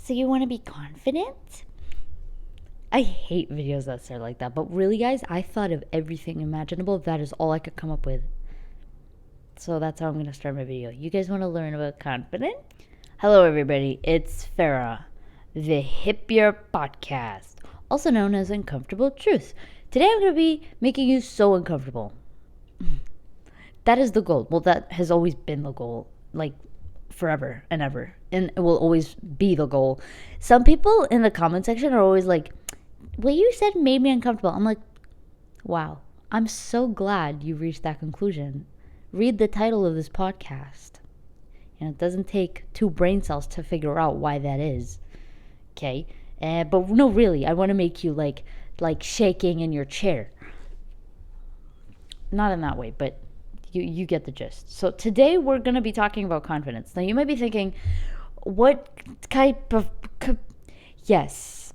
So you want to be confident? I hate videos that start like that. But really, guys, I thought of everything imaginable. That is all I could come up with. So that's how I'm going to start my video. You guys want to learn about confidence? Hello, everybody. It's Farah, the Hippiearab Podcast, also known as Uncomfortable Truth. Today I'm going to be making you so uncomfortable. That is the goal. Well, that has always been the goal, like forever and ever. And it will always be the goal. Some people in the comment section are always like, what you said made me uncomfortable. I'm like, wow, I'm so glad you reached that conclusion. Read the title of this podcast. It doesn't take 2 brain cells to figure out why that is. Okay? But no, really, I want to make you like shaking in your chair. Not in that way, but you get the gist. So today we're going to be talking about confidence. Now you might be thinking, what type of... Yes,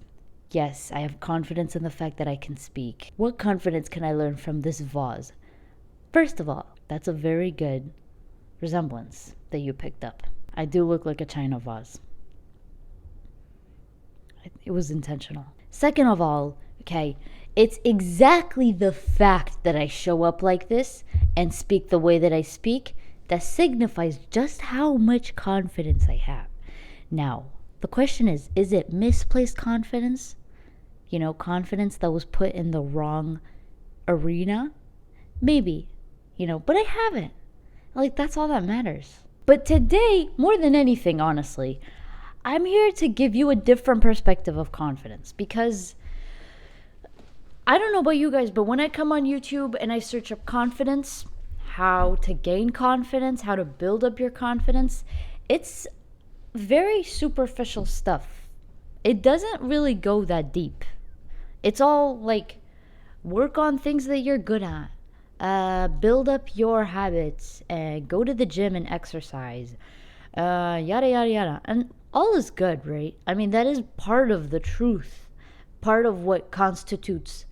I have confidence in the fact that I can speak. What confidence can I learn from this vase? First of all, that's a very good resemblance that you picked up. I do look like a china vase. It was intentional. Second of all, okay, it's exactly the fact that I show up like this and speak the way that I speak that signifies just how much confidence I have. Now, the question is it misplaced confidence? Confidence that was put in the wrong arena? Maybe, but I haven't. That's all that matters. But today, more than anything, honestly, I'm here to give you a different perspective of confidence because I don't know about you guys, but when I come on YouTube and I search up confidence, how to gain confidence, how to build up your confidence, it's very superficial stuff. It doesn't really go that deep. It's all like work on things that you're good at, build up your habits, go to the gym and exercise, yada, yada, yada. And all is good, right? I mean, that is part of the truth, part of what constitutes,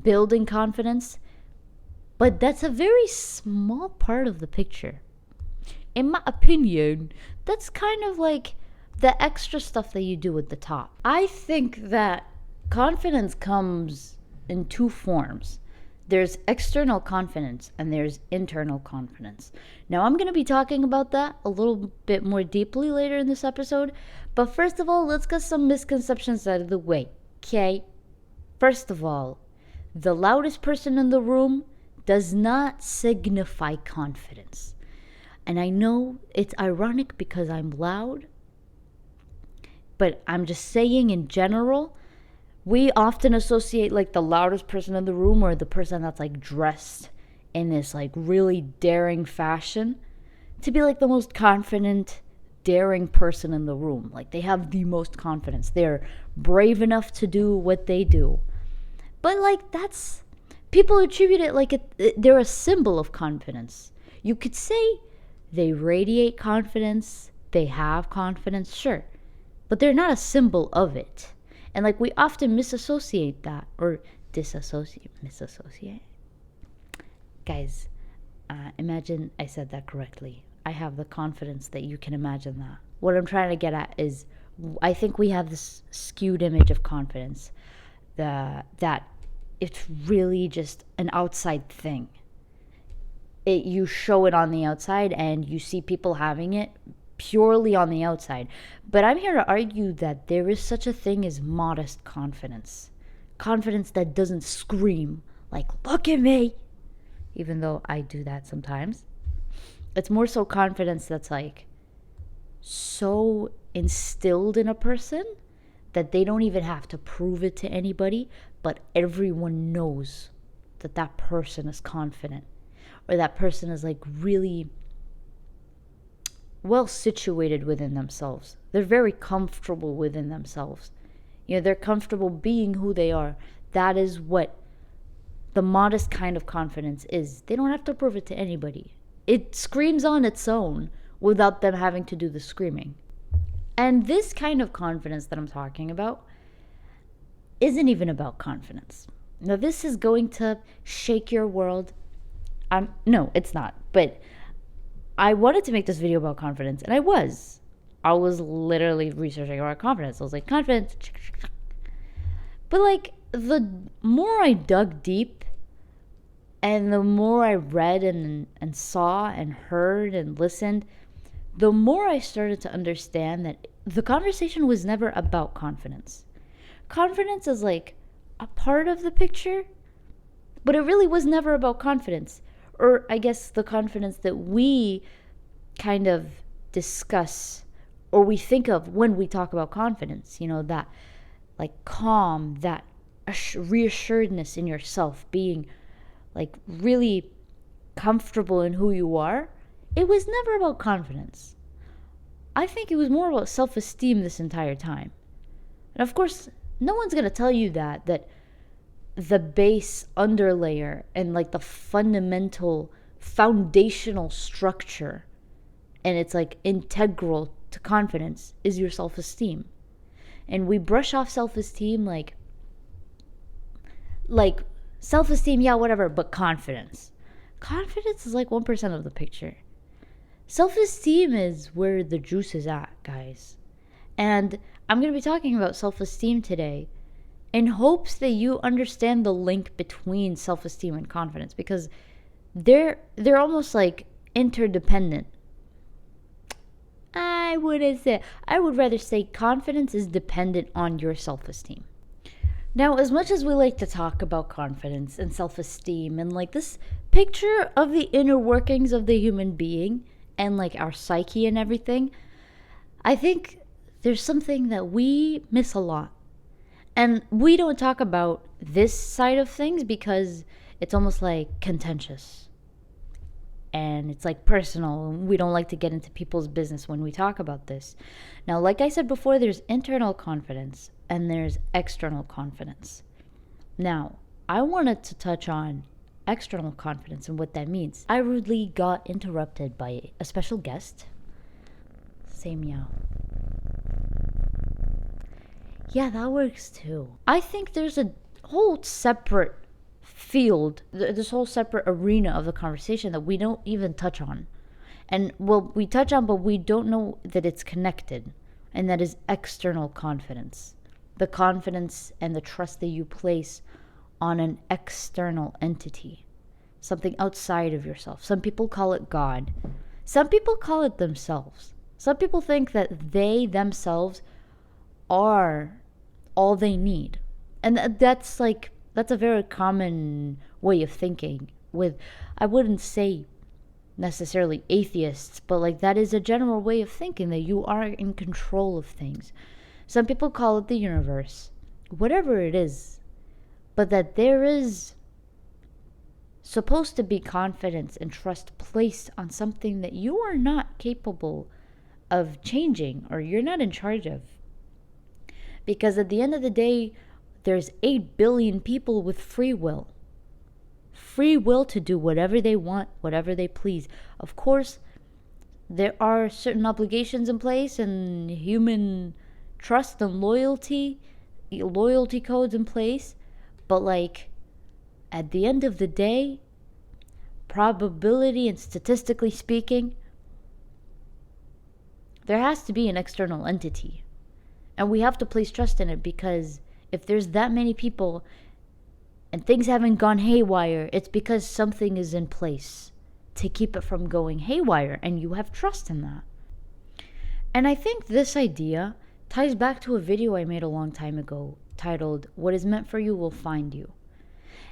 building confidence. But that's a very small part of the picture. In my opinion, that's kind of like the extra stuff that you do at the top. I think that confidence comes in 2 forms. There's external confidence and there's internal confidence. Now, I'm going to be talking about that a little bit more deeply later in this episode. But first of all, let's get some misconceptions out of the way, okay? First of all, the loudest person in the room does not signify confidence. And I know it's ironic because I'm loud, but I'm just saying in general, we often associate the loudest person in the room or the person that's dressed in this really daring fashion to be the most confident, daring person in the room. They have the most confidence. They're brave enough to do what they do. But that's, people attribute it they're a symbol of confidence. You could say they radiate confidence, they have confidence, sure, but they're not a symbol of it. And we often misassociate that or misassociate. Guys, imagine I said that correctly. I have the confidence that you can imagine that. What I'm trying to get at is I think we have this skewed image of confidence that it's really just an outside thing. You show it on the outside and you see people having it purely on the outside. But I'm here to argue that there is such a thing as modest confidence. Confidence that doesn't scream look at me, even though I do that sometimes. It's more so confidence that's so instilled in a person that they don't even have to prove it to anybody, but everyone knows that that person is confident or that person is really well situated within themselves. They're very comfortable within themselves. They're comfortable being who they are. That is what the modest kind of confidence is. They don't have to prove it to anybody. It screams on its own without them having to do the screaming. And this kind of confidence that I'm talking about isn't even about confidence. Now, this is going to shake your world. No, it's not. But I wanted to make this video about confidence, and I was. I was literally researching about confidence. I was like, confidence. But like, the more I dug deep and the more I read and saw and heard and listened, the more I started to understand that the conversation was never about confidence. Confidence is like a part of the picture, but it really was never about confidence. Or I guess the confidence that we kind of discuss or we think of when we talk about confidence, that like calm, that reassuredness in yourself, being like really comfortable in who you are. It was never about confidence. I think it was more about self-esteem this entire time. And of course, no one's going to tell you that the base underlayer and like the fundamental foundational structure, and it's like integral to confidence, is your self-esteem. And we brush off self-esteem like self-esteem, yeah, whatever, but confidence is like 1% of the picture. Self-esteem is where the juice is at, guys. And I'm going to be talking about self-esteem today in hopes that you understand the link between self-esteem and confidence, because they're almost like interdependent. I would rather say confidence is dependent on your self-esteem. Now, as much as we like to talk about confidence and self-esteem and like this picture of the inner workings of the human being and like our psyche and everything, I think there's something that we miss a lot. And we don't talk about this side of things because it's almost like contentious. And it's like personal. We don't like to get into people's business when we talk about this. Now, like I said before, there's internal confidence and there's external confidence. Now, I wanted to touch on external confidence and what that means. I rudely got interrupted by a special guest. Say meow. Yeah, that works too. I think there's a whole separate field, this whole separate arena of the conversation that we don't even touch on. And well, we touch on, but we don't know that it's connected. And that is external confidence. The confidence and the trust that you place on an external entity. Something outside of yourself. Some people call it God. Some people call it themselves. Some people think that they themselves are all they need. And that's a very common way of thinking with, I wouldn't say necessarily atheists, but like that is a general way of thinking, that you are in control of things. Some people call it the universe, whatever it is, but that there is supposed to be confidence and trust placed on something that you are not capable of changing or you're not in charge of. Because at the end of the day, there's 8 billion people with free will. Free will to do whatever they want, whatever they please. Of course, there are certain obligations in place and human trust and loyalty codes in place. But like, at the end of the day, probability and statistically speaking, there has to be an external entity. And we have to place trust in it, because if there's that many people and things haven't gone haywire, it's because something is in place to keep it from going haywire, and you have trust in that. And I think this idea ties back to a video I made a long time ago titled, "What is meant for you will find you."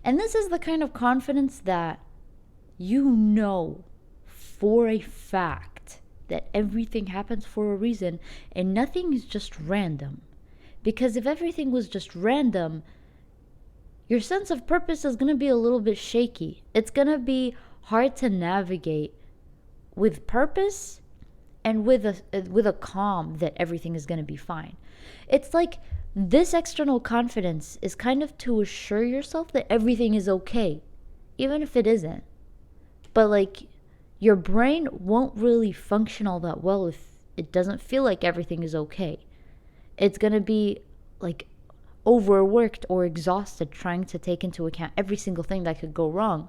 And this is the kind of confidence that you know for a fact that everything happens for a reason and nothing is just random. Because if everything was just random, your sense of purpose is going to be a little bit shaky. It's going to be hard to navigate with purpose and with a calm that everything is going to be fine. It's like this external confidence is kind of to assure yourself that everything is okay, even if it isn't. But like, your brain won't really function all that well if it doesn't feel like everything is okay. It's going to be like overworked or exhausted trying to take into account every single thing that could go wrong.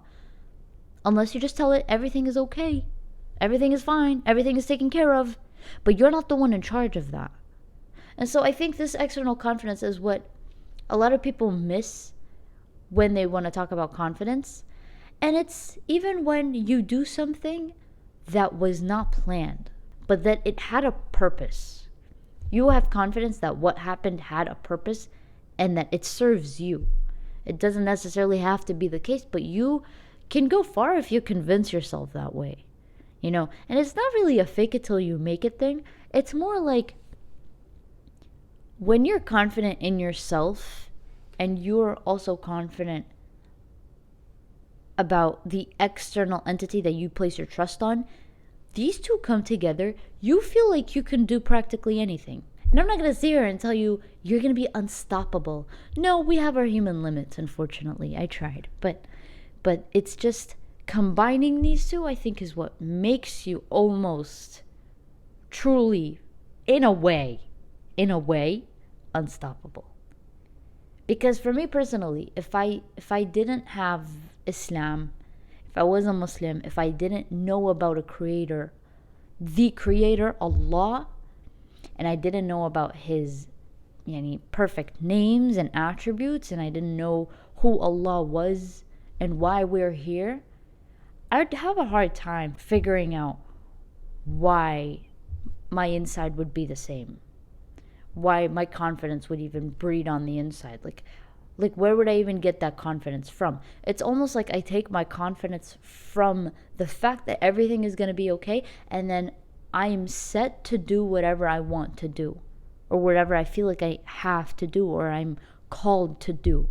Unless you just tell it everything is okay. Everything is fine. Everything is taken care of. But you're not the one in charge of that. And so I think this external confidence is what a lot of people miss when they want to talk about confidence. And it's even when you do something that was not planned, but that it had a purpose. You have confidence that what happened had a purpose and that it serves you. It doesn't necessarily have to be the case, but you can go far if you convince yourself that way. And it's not really a fake it till you make it thing. It's more like when you're confident in yourself and you're also confident about the external entity that you place your trust on, these two come together, you feel like you can do practically anything. And I'm not going to sit here and tell you you're going to be unstoppable. No, we have our human limits, unfortunately. I tried. But it's just combining these two, I think, is what makes you almost truly, in a way, unstoppable. Because for me personally, if I didn't have Islam, if I was a Muslim, if I didn't know about a creator, the creator, Allah, and I didn't know about his perfect names and attributes, and I didn't know who Allah was and why we're here, I'd have a hard time figuring out why my inside would be the same. Why my confidence would even breed on the inside. Like where would I even get that confidence from? It's almost like I take my confidence from the fact that everything is going to be okay, and then I am set to do whatever I want to do, or whatever I feel like I have to do, or I'm called to do.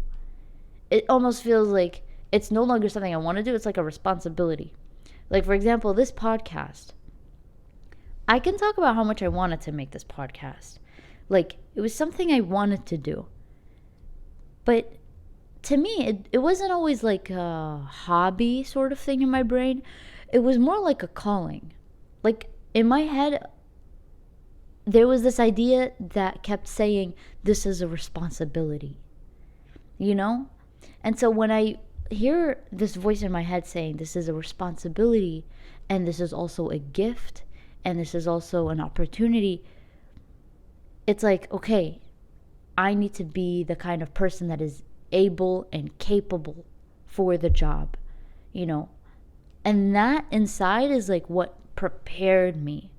It almost feels like it's no longer something I want to do. It's like a responsibility. Like, for example, this podcast. I can talk about how much I wanted to make this podcast. Like, it was something I wanted to do. But to me, it wasn't always like a hobby sort of thing in my brain. It was more like a calling. Like, in my head, there was this idea that kept saying, this is a responsibility. And so when I hear this voice in my head saying, this is a responsibility, and this is also a gift, and this is also an opportunity, it's like, okay, I need to be the kind of person that is able and capable for the job, and that inside is like what prepared me.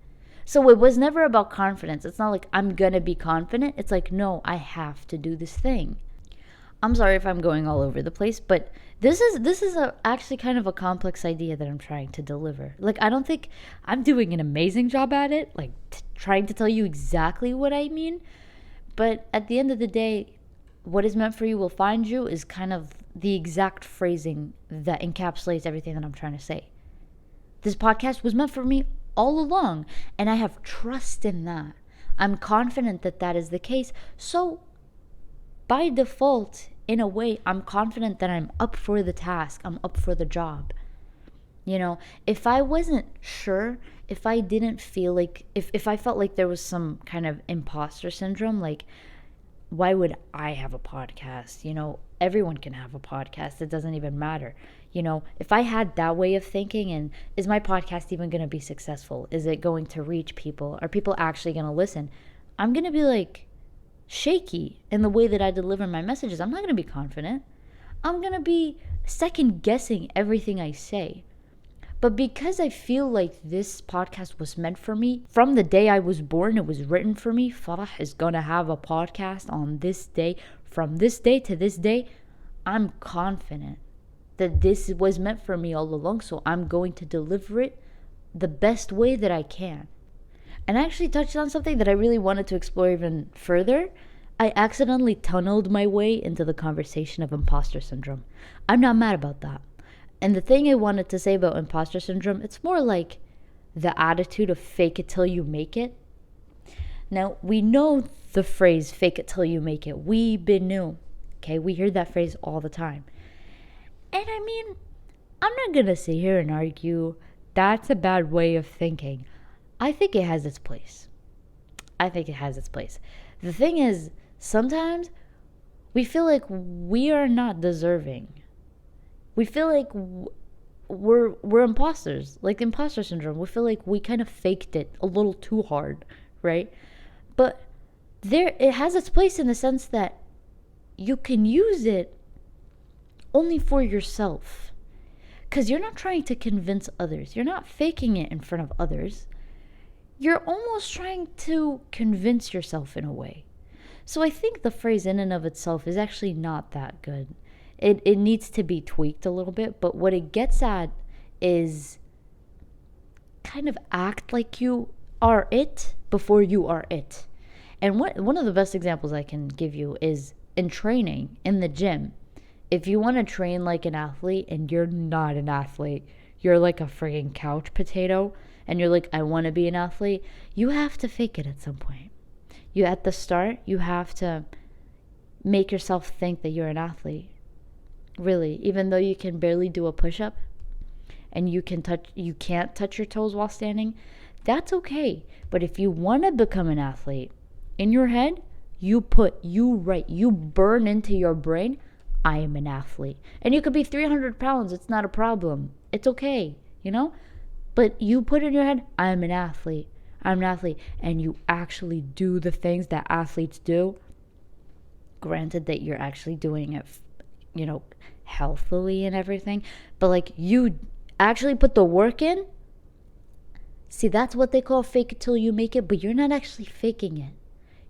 So it was never about confidence. It's not like I'm gonna be confident. It's like, no, I have to do this thing. I'm sorry if I'm going all over the place, but this is actually kind of a complex idea that I'm trying to deliver. Like, I don't think I'm doing an amazing job at it, like trying to tell you exactly what I mean. But at the end of the day, what is meant for you will find you is kind of the exact phrasing that encapsulates everything that I'm trying to say. This podcast was meant for me all along, and I have trust in that. I'm confident that that is the case. So by default, in a way, I'm confident that I'm up for the task. I'm up for the job. If I wasn't sure, if I didn't feel like, if I felt like there was some kind of imposter syndrome, like, why would I have a podcast? Everyone can have a podcast. It doesn't even matter. If I had that way of thinking, and is my podcast even going to be successful? Is it going to reach people? Are people actually going to listen? I'm going to be like shaky in the way that I deliver my messages. I'm not going to be confident. I'm going to be second guessing everything I say. But because I feel like this podcast was meant for me, from the day I was born, it was written for me. Farah is going to have a podcast on this day. From this day to this day, I'm confident that this was meant for me all along. So I'm going to deliver it the best way that I can. And I actually touched on something that I really wanted to explore even further. I accidentally tunneled my way into the conversation of imposter syndrome. I'm not mad about that. And the thing I wanted to say about imposter syndrome, it's more like the attitude of fake it till you make it. Now, we know the phrase fake it till you make it. We been new. Okay, we hear that phrase all the time. And I mean, I'm not going to sit here and argue that's a bad way of thinking. I think it has its place. The thing is, sometimes we feel like we are not deserving. We feel like we're imposters, like imposter syndrome. We feel like we kind of faked it a little too hard, right? But it has its place in the sense that you can use it only for yourself, because you're not trying to convince others. You're not faking it in front of others. You're almost trying to convince yourself in a way. So I think the phrase in and of itself is actually not that good. It needs to be tweaked a little bit, but what it gets at is kind of act like you are it before you are it. And one of the best examples I can give you is in training in the gym. If you want to train like an athlete and you're not an athlete, you're like a friggin' couch potato, and you're like, I want to be an athlete, you have to fake it at some point. At the start, you have to make yourself think that you're an athlete. Really, even though you can barely do a push-up and you can't touch your toes while standing, that's okay. But if you want to become an athlete, in your head, you burn into your brain, I am an athlete. And you could be 300 pounds, it's not a problem. It's okay, But you put in your head, I'm an athlete. I'm an athlete. And you actually do the things that athletes do. Granted that you're actually doing it, healthily and everything. But like you actually put the work in. See, that's what they call fake it till you make it. But you're not actually faking it.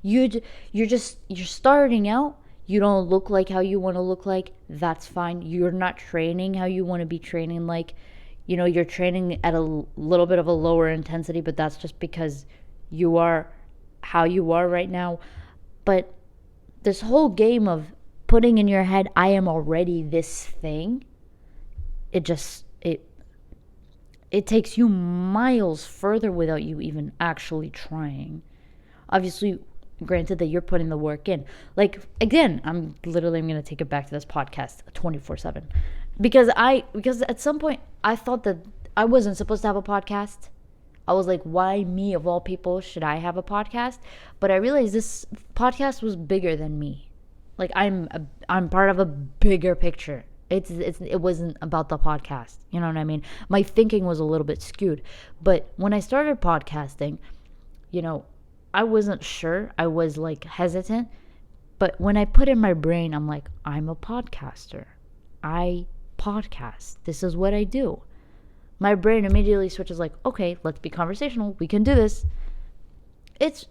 You're starting out. You don't look like how you want to look like. That's fine. You're not training how you want to be training like. You're training at a little bit of a lower intensity, but that's just because you are how you are right now. But this whole game of putting in your head, I am already this thing, it takes you miles further without you even actually trying. Obviously, granted that you're putting the work in. Like, again, I'm going to take it back to this podcast 24/7. Because at some point I thought that I wasn't supposed to have a podcast. I was like, why me of all people should I have a podcast? But I realized this podcast was bigger than me. Like I'm part of a bigger picture. It wasn't about the podcast. You know what I mean? My thinking was a little bit skewed. But when I started podcasting, I wasn't sure. I was like hesitant. But when I put in my brain, I'm like, I'm a podcaster. I podcast. This is what I do. My brain immediately switches like, okay, let's be conversational. We can do this. It's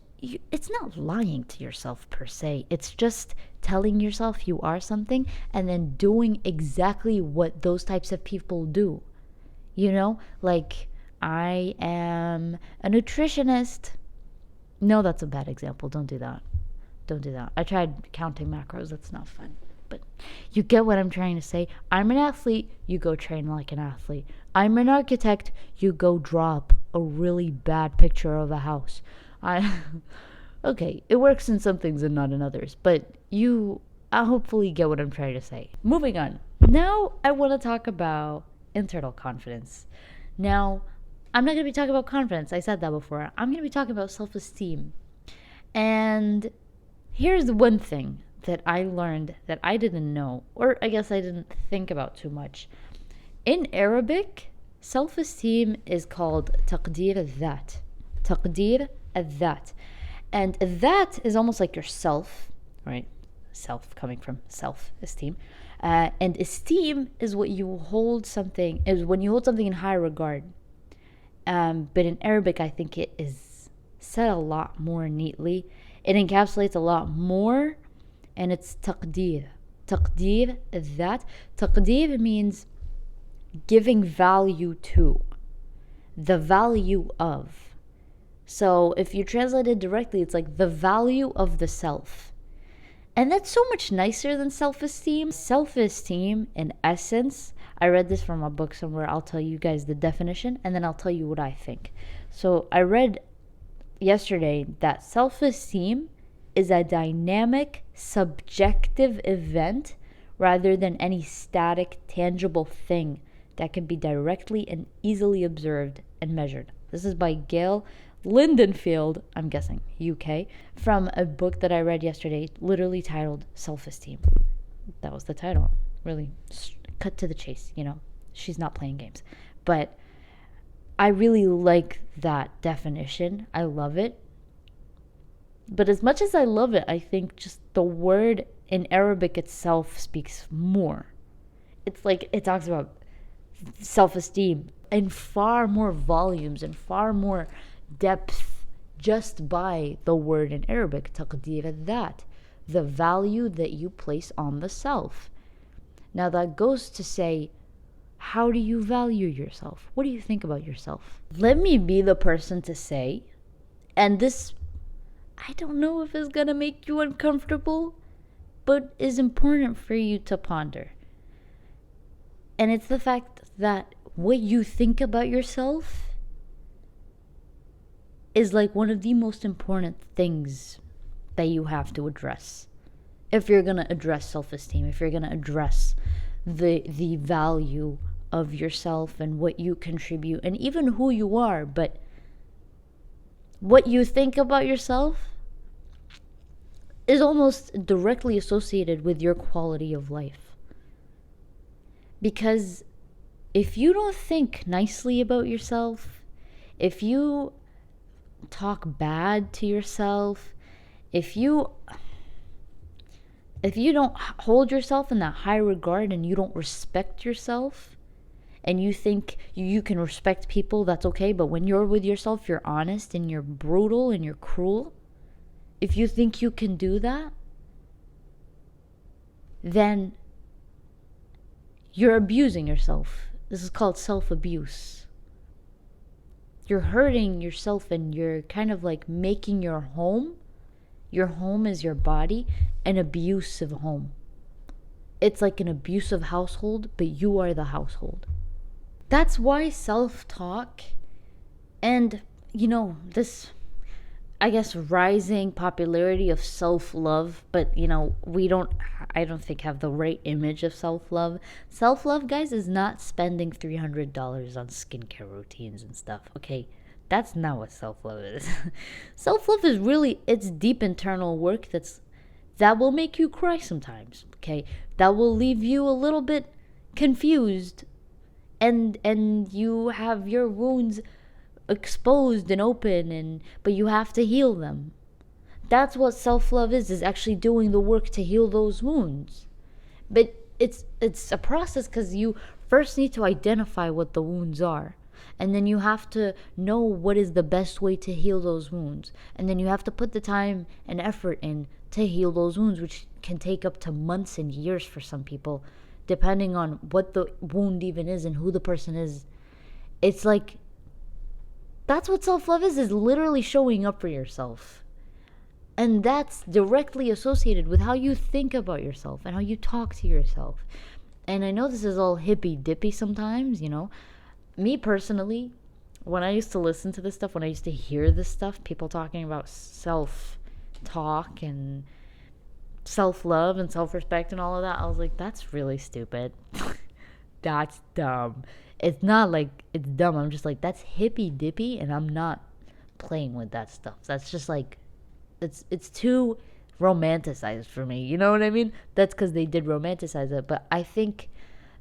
not lying to yourself per se. It's just telling yourself you are something and then doing exactly what those types of people do. Like I am a nutritionist. No, that's a bad example. Don't do that. I tried counting macros. That's not fun. But you get what I'm trying to say. I'm an athlete, you go train like an athlete. I'm an architect, you go draw up a really bad picture of a house. Okay, it works in some things and not in others, but I hopefully get what I'm trying to say. Moving on. Now I want to talk about internal confidence. Now, I'm not going to be talking about confidence. I said that before. I'm going to be talking about self-esteem. And here's the one thing that I learned that I didn't know, or I guess I didn't think about too much. In Arabic, self-esteem is called taqdeer al-dhat. Taqdeer al-dhat. And that is almost like yourself, right? Self coming from self-esteem. And esteem is when you hold something in high regard. But in Arabic, I think it is said a lot more neatly. It encapsulates a lot more. And it's taqdeer. Taqdeer that. Taqdeer means giving value to. The value of. So if you translate it directly, it's like the value of the self. And that's so much nicer than self-esteem. Self-esteem, in essence, I read this from a book somewhere. I'll tell you guys the definition, and then I'll tell you what I think. So I read yesterday that self-esteem is a dynamic, subjective event rather than any static, tangible thing that can be directly and easily observed and measured. This is by Gail Lindenfield, I'm guessing, UK, from a book that I read yesterday, literally titled Self-Esteem. That was the title. Really cut to the chase, she's not playing games. But I really like that definition. I love it. But as much as I love it, I think just the word in Arabic itself speaks more. It's like it talks about self-esteem in far more volumes and far more depth just by the word in Arabic, taqdir that, the value that you place on the self. Now that goes to say, how do you value yourself? What do you think about yourself? Let me be the person to say, and this, I don't know if it's gonna make you uncomfortable, but is important for you to ponder. And it's the fact that what you think about yourself is like one of the most important things that you have to address. If you're gonna address self-esteem, if you're gonna address the value of yourself and what you contribute and even who you are, but what you think about yourself is almost directly associated with your quality of life. Because if you don't think nicely about yourself, if you talk bad to yourself, if you don't hold yourself in that high regard and you don't respect yourself, and you think you can respect people, that's okay, but when you're with yourself, you're honest and you're brutal and you're cruel, if you think you can do that, then you're abusing yourself. This is called self-abuse. You're hurting yourself and you're kind of like making your home is your body, an abusive home. It's like an abusive household, but you are the household. That's why self-talk and, this, I guess, rising popularity of self-love, but, I don't think have the right image of self-love. Self-love, guys, is not spending $300 on skincare routines and stuff, okay? That's not what self-love is. Self-love is really, it's deep internal work that will make you cry sometimes, okay? That will leave you a little bit confused and you have your wounds exposed and open, but you have to heal them. That's what self-love is actually doing the work to heal those wounds. But it's a process because you first need to identify what the wounds are. And then you have to know what is the best way to heal those wounds. And then you have to put the time and effort in to heal those wounds, which can take up to months and years for some people, depending on what the wound even is and who the person is. It's like, that's what self-love is literally showing up for yourself. And that's directly associated with how you think about yourself and how you talk to yourself. And I know this is all hippy-dippy sometimes, Me personally, when I used to listen to this stuff, when I used to hear this stuff, people talking about self-talk and self-love and self-respect and all of that, I was like, that's really stupid. That's dumb. It's not like it's dumb. I'm just like, that's hippy-dippy, and I'm not playing with that stuff. That's just like, it's too romanticized for me. You know what I mean? That's because they did romanticize it. But I think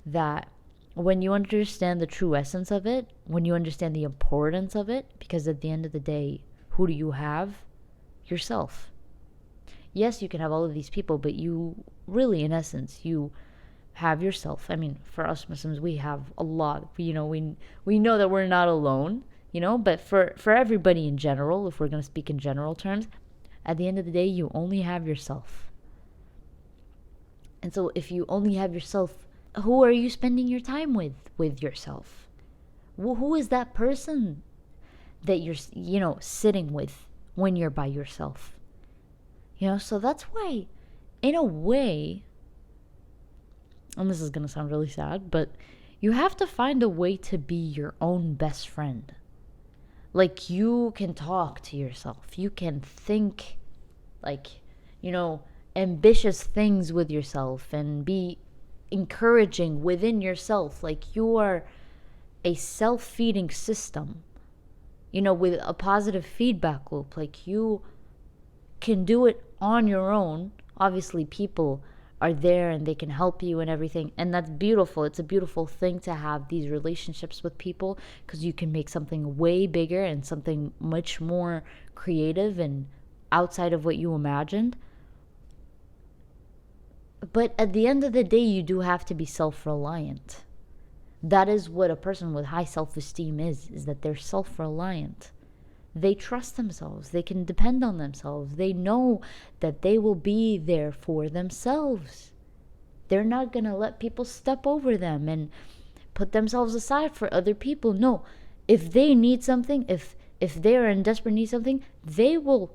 that when you understand the true essence of it, when you understand the importance of it, because at the end of the day, who do you have? Yourself. Yes, you can have all of these people, but you really, in essence, you have yourself. I mean, for us Muslims, we have a lot. We know that we're not alone, but for everybody in general, if we're going to speak in general terms, at the end of the day, you only have yourself. And so if you only have yourself, who are you spending your time with yourself? Who is that person that you're, sitting with when you're by yourself? So that's why, in a way, and this is going to sound really sad, but you have to find a way to be your own best friend. Like, you can talk to yourself. You can think, ambitious things with yourself and be encouraging within yourself. Like, you are a self-feeding system, with a positive feedback loop. Like, you can do it on your own. Obviously, people are there and they can help you and everything. And that's beautiful. It's a beautiful thing to have these relationships with people, because you can make something way bigger and something much more creative and outside of what you imagined. But at the end of the day, you do have to be self-reliant. That is what a person with high self-esteem is that they're self-reliant. They trust themselves. They can depend on themselves. They know that they will be there for themselves. They're not going to let people step over them and put themselves aside for other people. No, if they need something, if they are in desperate need of something, they will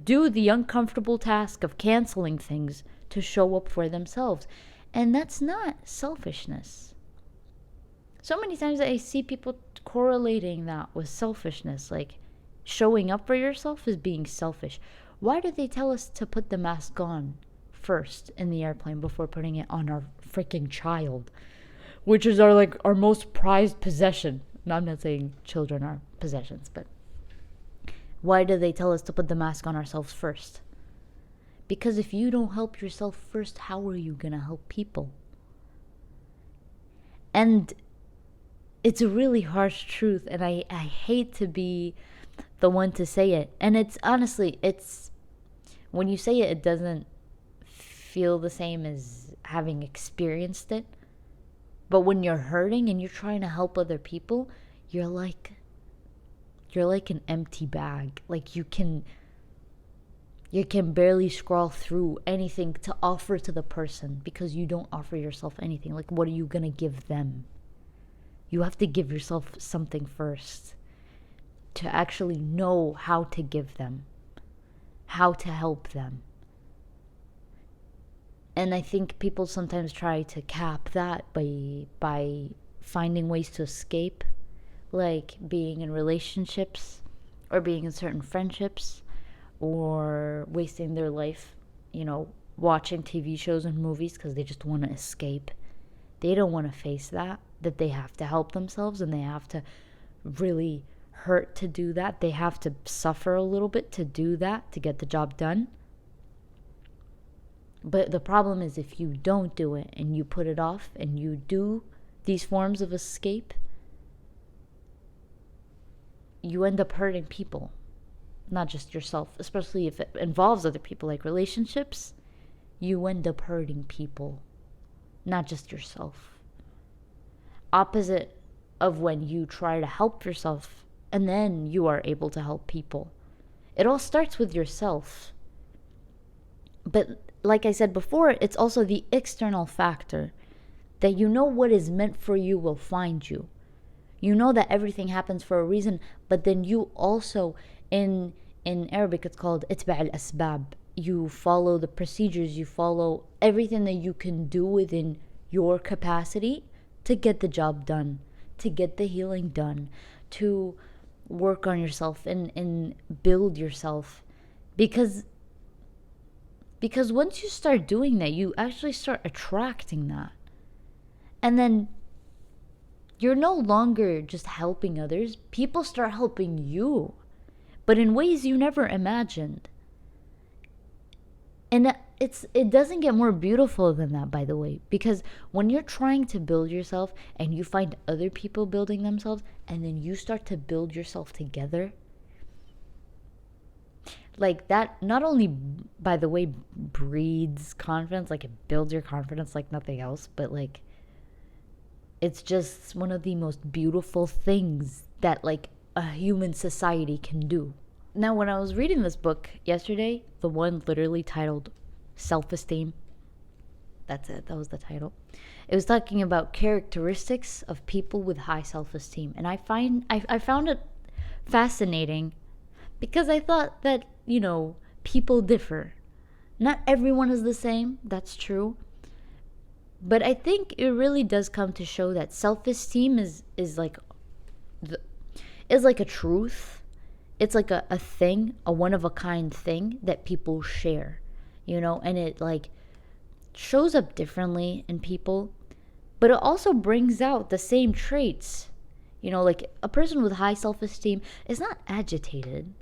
do the uncomfortable task of canceling things to show up for themselves. And that's not selfishness. So many times I see people correlating that with selfishness, like showing up for yourself is being selfish. Why do they tell us to put the mask on first in the airplane before putting it on our freaking child, which is our most prized possession? No, I'm not saying children are possessions, but why do they tell us to put the mask on ourselves first? Because if you don't help yourself first, how are you gonna help people? And it's a really harsh truth, and I hate to be the one to say it. And it's honestly, when you say it, it doesn't feel the same as having experienced it. But when you're hurting and you're trying to help other people, you're like an empty bag. Like you can barely scroll through anything to offer to the person, because you don't offer yourself anything. Like, what are you gonna give them? You have to give yourself something first to actually know how to give them, how to help them. And I think people sometimes try to cap that by finding ways to escape, like being in relationships or being in certain friendships, or wasting their life, watching TV shows and movies because they just want to escape. They don't want to face that they have to help themselves, and they have to really hurt to do that. They have to suffer a little bit to do that, to get the job done. But the problem is, if you don't do it and you put it off and you do these forms of escape, you end up hurting people, not just yourself. Especially if it involves other people, like relationships, you end up hurting people, not just yourself. Opposite of when you try to help yourself and then you are able to help people. It all starts with yourself. But like I said before, it's also the external factor that what is meant for you will find you. You know that everything happens for a reason, but then you also, in Arabic it's called itba' al-asbab. You follow the procedures, you follow everything that you can do within your capacity to get the job done, to get the healing done, to work on yourself and build yourself. Because once you start doing that, you actually start attracting that. And then you're no longer just helping others. People start helping you, but in ways you never imagined. And it doesn't get more beautiful than that, by the way, because when you're trying to build yourself and you find other people building themselves, and then you start to build yourself together, like that not only, by the way, breeds confidence, like it builds your confidence like nothing else, but like it's just one of the most beautiful things that like a human society can do. Now, when I was reading this book yesterday, the one literally titled Self-esteem, that's it, that was the title. It was talking about characteristics of people with high self-esteem. And I found it fascinating, because I thought that, people differ. Not everyone is the same, that's true. But I think it really does come to show that self-esteem is like a truth. It's like a thing, a one-of-a-kind thing that people share, and it like shows up differently in people, but it also brings out the same traits. Like a person with high self-esteem is not agitated.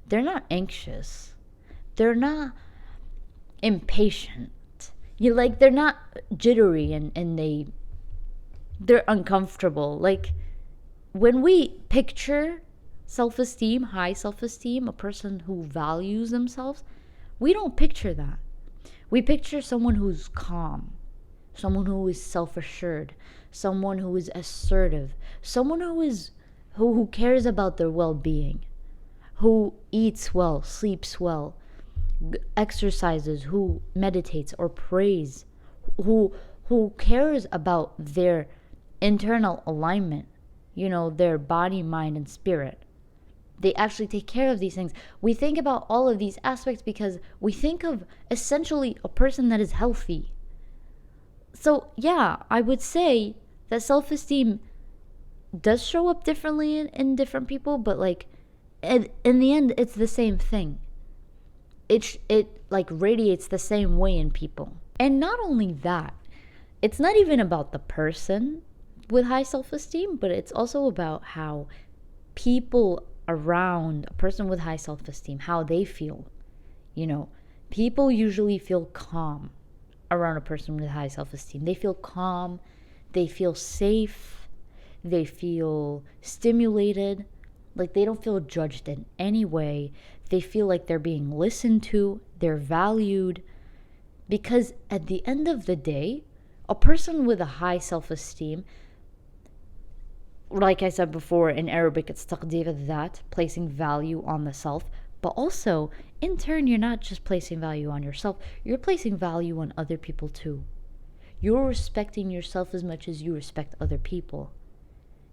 They're not anxious. They're not impatient. You like they're not jittery and they're uncomfortable. Like when we picture self-esteem, high self-esteem, a person who values themselves, we don't picture that. We picture someone who's calm, someone who is self-assured, someone who is assertive, someone who cares about their well-being, who eats well, sleeps well, exercises, who meditates or prays, who cares about their internal alignment, their body, mind, and spirit. They actually take care of these things. We think about all of these aspects because we think of essentially a person that is healthy. So, yeah, I would say that self-esteem does show up differently in different people, but like in the end, it's the same thing. It like radiates the same way in people. And not only that, it's not even about the person with high self-esteem, but it's also about how people around a person with high self-esteem, how they feel. People usually feel calm around a person with high self-esteem. They feel calm, they feel safe, they feel stimulated, like they don't feel judged in any way. They feel like they're being listened to, they're valued. Because at the end of the day, a person with a high self-esteem, like I said before, in Arabic it's taqdeer al-dhat, placing value on the self. But also, in turn, you're not just placing value on yourself, you're placing value on other people too. You're respecting yourself as much as you respect other people.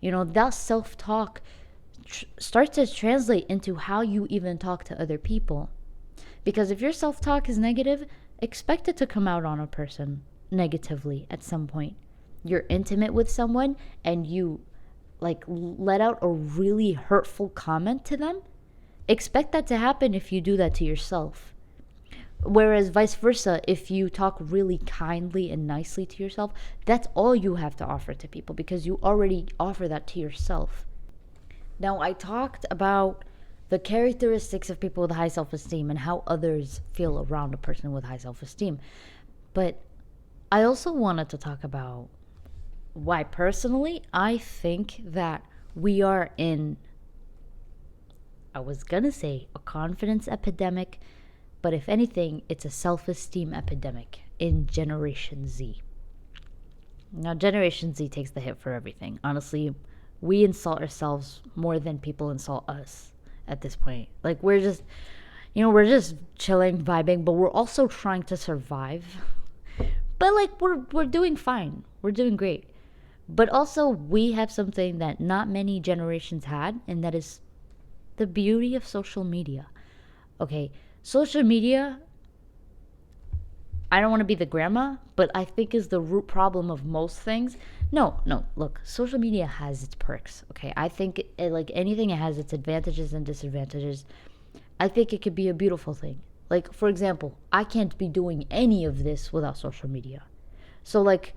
That self-talk starts to translate into how you even talk to other people. Because if your self-talk is negative, expect it to come out on a person negatively at some point. You're intimate with someone and you let out a really hurtful comment to them, expect that to happen if you do that to yourself. Whereas vice versa, if you talk really kindly and nicely to yourself, that's all you have to offer to people because you already offer that to yourself. Now, I talked about the characteristics of people with high self-esteem and how others feel around a person with high self-esteem. But I also wanted to talk about why personally I think that we are in, I was gonna say a confidence epidemic, but if anything, it's a self-esteem epidemic in Generation Z. Now, Generation Z takes the hit for everything. Honestly, we insult ourselves more than people insult us at this point. Like, we're just chilling, vibing, but we're also trying to survive. But like, we're doing fine. We're doing great. But also, we have something that not many generations had, and that is the beauty of social media. Okay, social media, I don't want to be the grandma, but I think is the root problem of most things. No, look, social media has its perks, okay? I think, like anything, it has its advantages and disadvantages. I think it could be a beautiful thing. Like, for example, I can't be doing any of this without social media. So, like,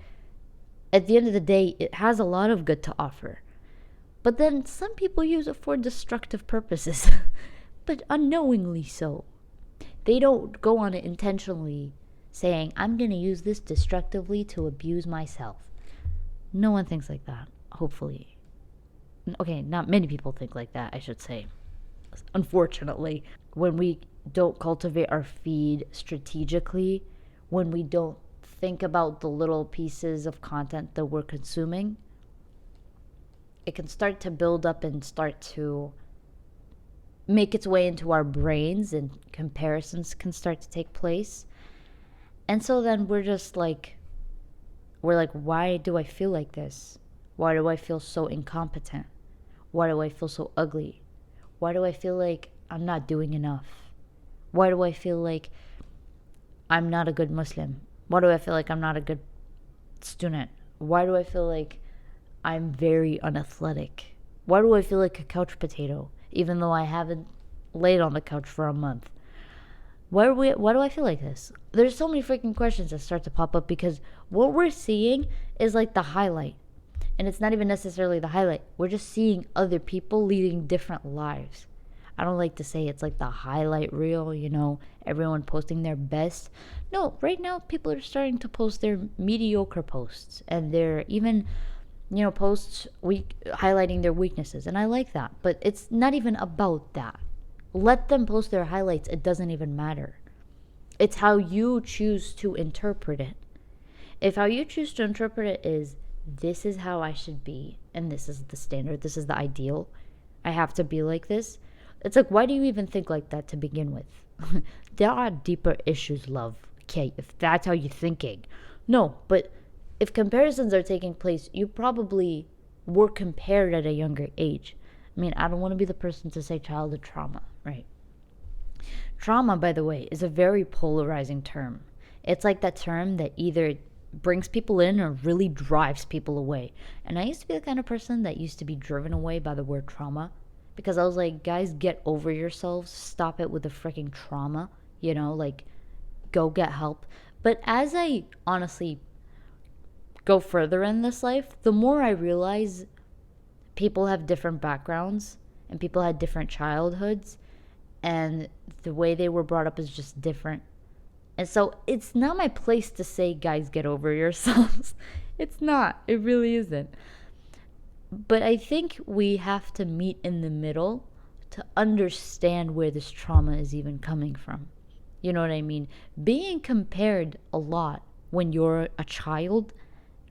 at the end of the day, it has a lot of good to offer. But then some people use it for destructive purposes, but unknowingly so. They don't go on it intentionally saying, I'm going to use this destructively to abuse myself. No one thinks like that, hopefully. Okay, not many people think like that, I should say. Unfortunately, when we don't cultivate our feed strategically, when we don't think about the little pieces of content that we're consuming, it can start to build up and start to make its way into our brains, and comparisons can start to take place. And so then we're like, why do I feel like this? Why do I feel so incompetent? Why do I feel so ugly? Why do I feel like I'm not doing enough? Why do I feel like I'm not a good Muslim? Why do I feel like I'm not a good student? Why do I feel like I'm very unathletic? Why do I feel like a couch potato, even though I haven't laid on the couch for a month? Why do I feel like this? There's so many freaking questions that start to pop up because what we're seeing is like the highlight. And it's not even necessarily the highlight. We're just seeing other people leading different lives. I don't like to say it's like the highlight reel, everyone posting their best. No, right now people are starting to post their mediocre posts, and they're even posts highlighting their weaknesses, and I like that. But it's not even about that. Let them post their highlights. It doesn't even matter. It's how you choose to interpret it. If how you choose to interpret it is, this is how I should be, and this is the standard, this is the ideal, I have to be like this. It's like, why do you even think like that to begin with? There are deeper issues, love. Okay, if that's how you're thinking. No, but if comparisons are taking place, you probably were compared at a younger age. I mean, I don't want to be the person to say childhood trauma, right? Trauma, by the way, is a very polarizing term. It's like that term that either brings people in or really drives people away. And I used to be the kind of person that used to be driven away by the word trauma, because I was like, guys, get over yourselves. Stop it with the freaking trauma. Like, go get help. But as I honestly go further in this life, the more I realize people have different backgrounds and people had different childhoods, and the way they were brought up is just different. And so it's not my place to say, guys, get over yourselves. It's not. It really isn't. But I think we have to meet in the middle to understand where this trauma is even coming from. You know what I mean? Being compared a lot when you're a child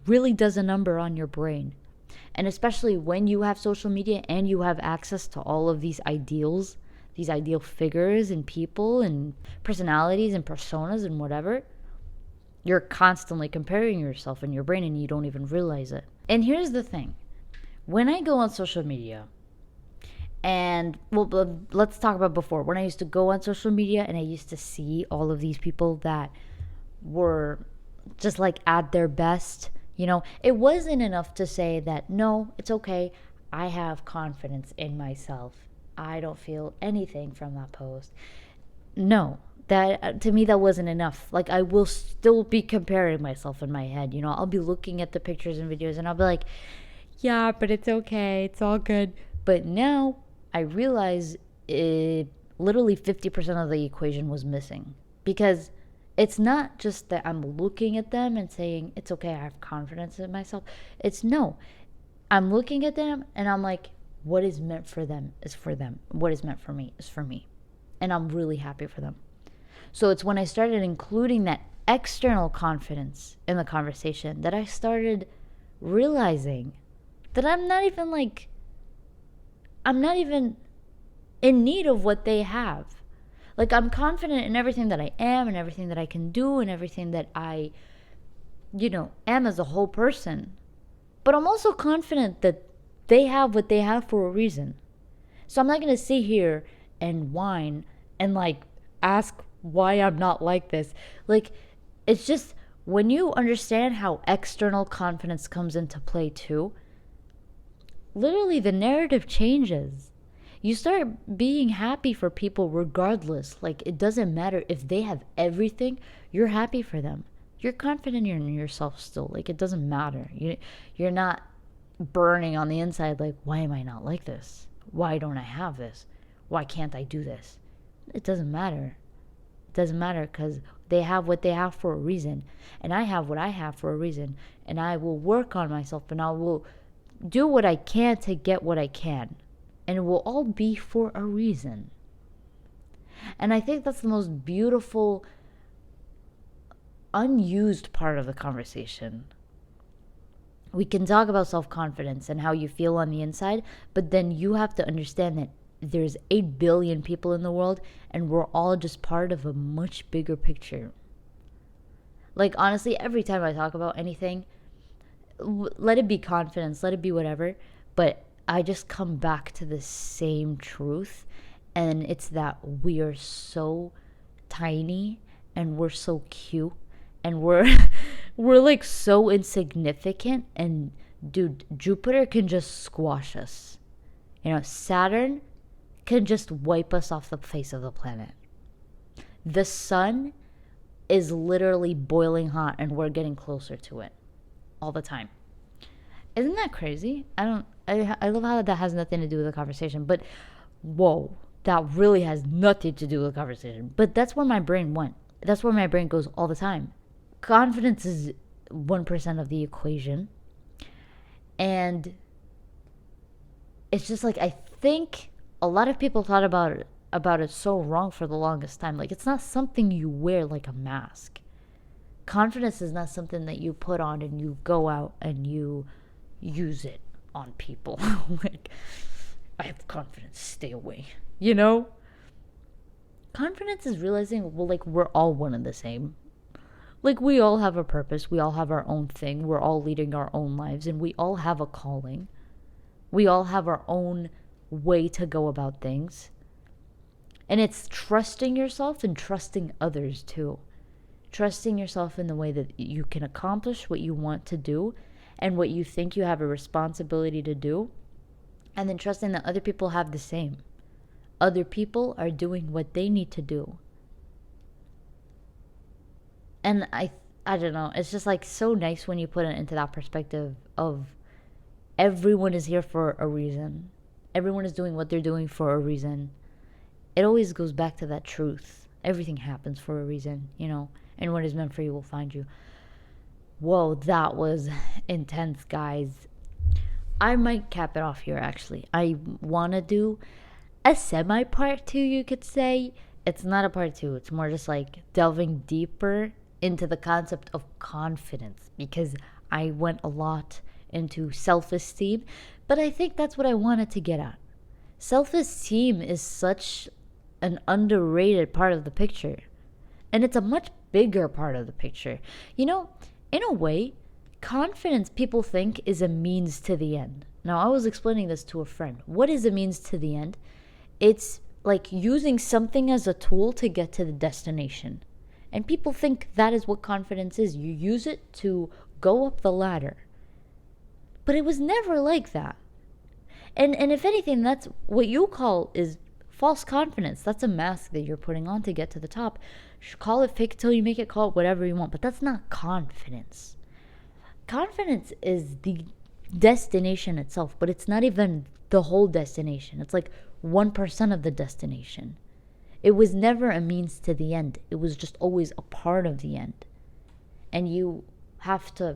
really does a number on your brain. And especially when you have social media and you have access to all of these ideals, these ideal figures and people and personalities and personas and whatever, you're constantly comparing yourself in your brain and you don't even realize it. And here's the thing. When I go on social media, and let's talk about before, when I used to go on social media and I used to see all of these people that were just like at their best, it wasn't enough to say that, no, it's okay, I have confidence in myself, I don't feel anything from that post. No, that to me, that wasn't enough. Like, I will still be comparing myself in my head. I'll be looking at the pictures and videos and I'll be like, yeah, but it's okay, it's all good. But now I realize literally 50% of the equation was missing, because it's not just that I'm looking at them and saying, it's okay, I have confidence in myself. It's no, I'm looking at them and I'm like, what is meant for them is for them. What is meant for me is for me. And I'm really happy for them. So it's when I started including that external confidence in the conversation that I started realizing that I'm not even in need of what they have. Like, I'm confident in everything that I am and everything that I can do and everything that I, am as a whole person. But I'm also confident that they have what they have for a reason. So I'm not going to sit here and whine and ask why I'm not like this. It's just, when you understand how external confidence comes into play too, literally the narrative changes. You start being happy for people regardless. It doesn't matter if they have everything, you're happy for them. You're confident in yourself still. It doesn't matter. You're not burning on the inside why am I not like this? Why don't I have this? Why can't I do this? It doesn't matter. It doesn't matter, because they have what they have for a reason, and I have what I have for a reason, and I will work on myself and I will do what I can to get what I can, and it will all be for a reason. And I think that's the most beautiful unused part of the conversation. We can talk about self-confidence and how you feel on the inside, but then you have to understand that there's 8 billion people in the world and we're all just part of a much bigger picture. Honestly, every time I talk about anything, let it be confidence, let it be whatever, but I just come back to the same truth, and it's that we are so tiny and we're so cute and we're so insignificant, and dude, Jupiter can just squash us. Saturn can just wipe us off the face of the planet. The sun is literally boiling hot and we're getting closer to it all the time. Isn't that crazy? I love how that has nothing to do with the conversation, but whoa, that really has nothing to do with the conversation. But that's where my brain went. That's where my brain goes all the time. Confidence is 1% of the equation. And it's just like, I think a lot of people thought about it so wrong for the longest time. Like, it's not something you wear like a mask. Confidence is not something that you put on and you go out and you use it on people. Like, I have confidence, stay away. You know? Confidence is realizing, well, like, we're all one and the same. Like, we all have a purpose. We all have our own thing. We're all leading our own lives. And we all have a calling. We all have our own way to go about things. And it's trusting yourself and trusting others too. Trusting yourself in the way that you can accomplish what you want to do and what you think you have a responsibility to do. And then trusting that other people have the same. Other people are doing what they need to do. And I don't know, it's just like so nice when you put it into that perspective of everyone is here for a reason. Everyone is doing what they're doing for a reason. It always goes back to that truth. Everything happens for a reason, you know, and what is meant for you will find you. Whoa, that was intense, guys. I might cap it off here, actually. I want to do a semi part 2, you could say. It's not a part 2. It's more just like delving deeper into the concept of confidence, because I went a lot into self-esteem, but I think that's what I wanted to get at. Self-esteem is such an underrated part of the picture, and it's a much bigger part of the picture. You know, in a way, confidence, people think, is a means to the end. Now, I was explaining this to a friend. What is a means to the end? It's like using something as a tool to get to the destination. And people think that is what confidence is. You use it to go up the ladder. But it was never like that. And if anything, that's what you call is false confidence. That's a mask that you're putting on to get to the top. Call it fake till you make it, call it whatever you want. But that's not confidence. Confidence is the destination itself, but it's not even the whole destination. It's like 1% of the destination. It was never a means to the end. It was just always a part of the end. And you have to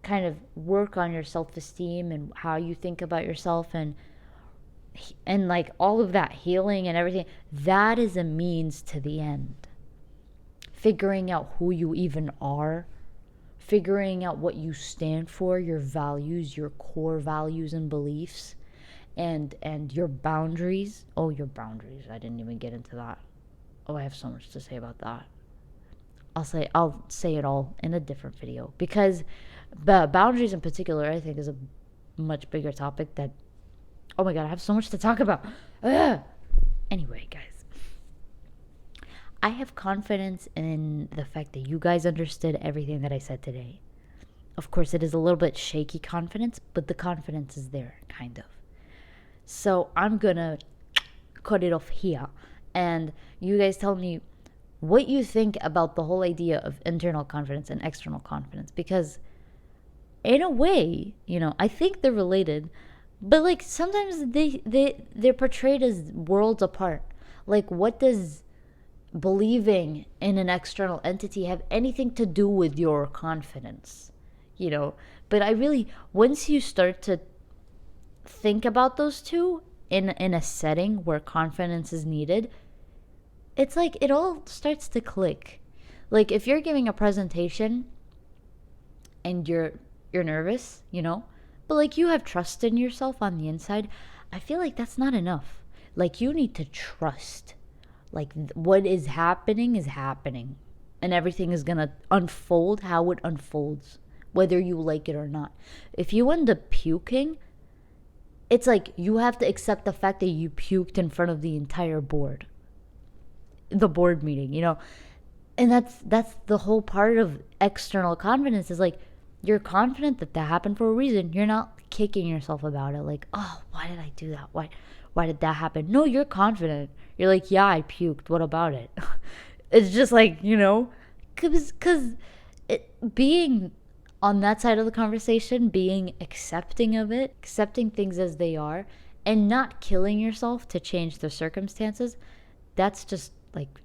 kind of work on your self-esteem and how you think about yourself and like all of that healing and everything. That is a means to the end. Figuring out who you even are. Figuring out what you stand for, your values, your core values and beliefs. And your boundaries. Oh, your boundaries. I didn't even get into that. Oh, I have so much to say about that. I'll say it all in a different video, because the boundaries in particular, I think, is a much bigger topic that, oh my god, I have so much to talk about. Ugh. Anyway, guys, I have confidence in the fact that you guys understood everything that I said today. Of course, it is a little bit shaky confidence, but the confidence is there, kind of. So I'm gonna cut it off here, and you guys tell me what you think about the whole idea of internal confidence and external confidence, because in a way, you know, I think they're related, but like sometimes they're portrayed as worlds apart. Like, what does believing in an external entity have anything to do with your confidence? You know, but I really, once you start to think about those two in a setting where confidence is needed, it's like it all starts to click. Like, if you're giving a presentation and you're nervous, you know, but like you have trust in yourself on the inside, I feel like that's not enough. Like, you need to trust. Like, what is happening, and everything is gonna unfold how it unfolds, whether you like it or not. If you end up puking, it's like you have to accept the fact that you puked in front of the entire board. The board meeting, you know. And that's the whole part of external confidence, is like, you're confident that happened for a reason. You're not kicking yourself about it, like, oh, why did I do that? Why did that happen? No, you're confident. You're like, yeah, I puked. What about it? It's just like, you know, because being on that side of the conversation, being accepting of it, accepting things as they are, And not killing yourself to change the circumstances, that's just like,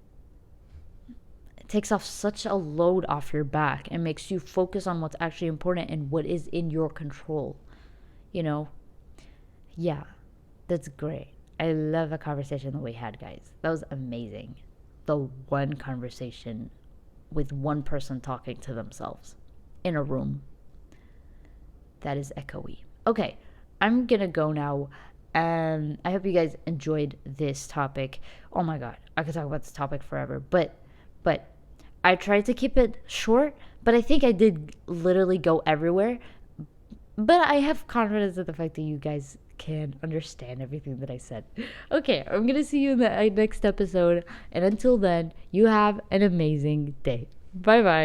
it takes off such a load off your back and makes you focus on what's actually important and what is in your control. You know? Yeah, that's great. I love the conversation that we had, guys. That was amazing. The one conversation with one person talking to themselves in a room that is echoey. Okay, I'm gonna go now. I hope you guys enjoyed this topic. Oh my god, I could talk about this topic forever, but I tried to keep it short, but I think I did literally go everywhere. But I have confidence in the fact that you guys can understand everything that I said. Okay, I'm gonna see you in the next episode, and until then, you have an amazing day. Bye bye.